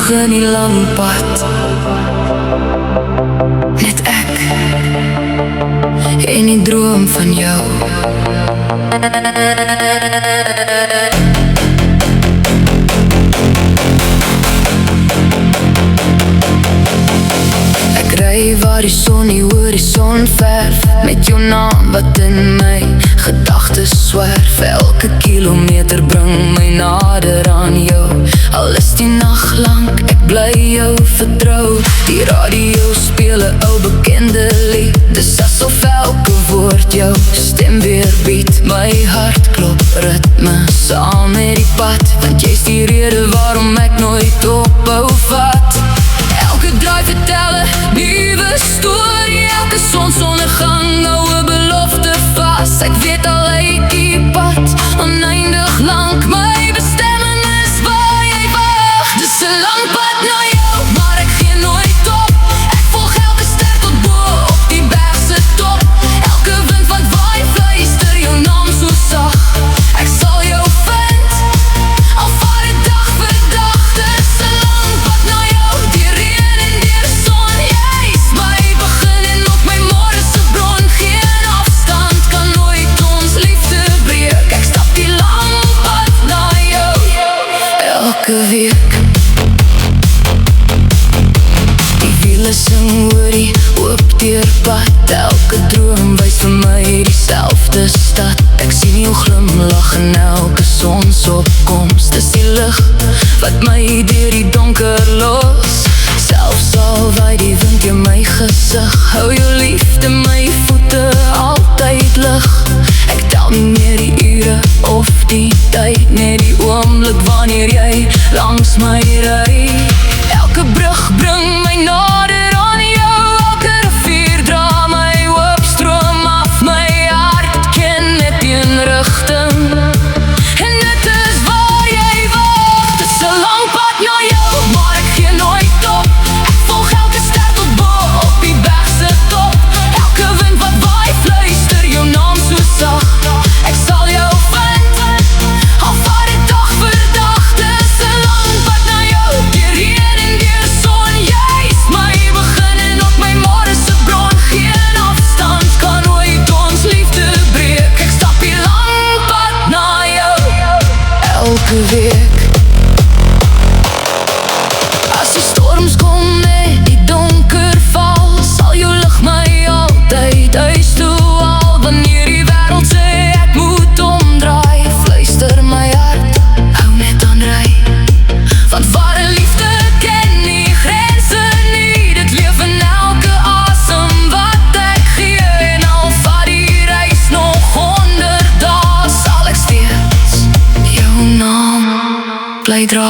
begin die lang pad. Net ek en die droom van jou. Ek ry waar die son die horison verf, met jou naam wat in my gedagtes swerf. Elke kilometer bring my nader aan jou. Al is die nacht lang, ek bly jou vertrou. Die radio speel 'n ou bekende lied, dis asof elke woord jou stem weer bied. My hart klop ritme saam met die pad, want jy's die rede waarom ek nooit ophou vat. Elke draai vertel 'n nuwe storie, elke sonsondergang hou 'n belofte vas. Ek weet al uit die pad, oneindig lank, my bestemming is waar jy wag. Dis 'n lang pad na jou, maar ek gee nooit op. Ek volg elke ster tot bo op die berg se top. Elke wind wat waai fluister jou naam so sag. Ek sal jou vind, al vaar die dag vir dag. Dis 'n lang pad na jou, die reën en die son. Jy's my begin en ook my môre se bron. Geen afstand kan nooit ons liefde breek. Ek stap die lang pad na jou, elke week. Die wiele sing oor die oop deurpad. Elke droom wys vir my dieselfde stad. Ek sien jou glimlach in elke sonsopkoms. Dis die lig wat my deur die donker los. Selfs al waai die wind in my gesig, hou jou liefde my voete altyd lig. Ek tel nie meer die ure of die tyd, net die oomblik wanneer jy langs my ry. Elke brug bring my nader aan jou. Elke rivier dra my hoopstroom af. My hart ken net een rigting, en dit is waar jy wag. Dis 'n lang pad na jou, maar ek gee nooit op. Ek volg elke ster tot bo op die berg se top. Elke wind wat waai fluister jou naam so sag. Ek sal jou vind, al vaar die dag vir dag. Dis 'n lang pad na jou, die reën en die son. Jy's my begin en ook my môre se bron. Geen afstand kan ooit ons liefde breek. Ek stap die lang pad na jou, elke week. As die storms kom en die donker val, sal jou lig my altyd huis toe haal. Wanneer die wêreld sê ek moet omdraai, fluister my hart, hou net aan ry. Want ware liefde ken nie grense nie. Dit leef in elke asem wat ek gee. En al vat die reis nog 100 dae, sal ek steeds jou naam bly dra.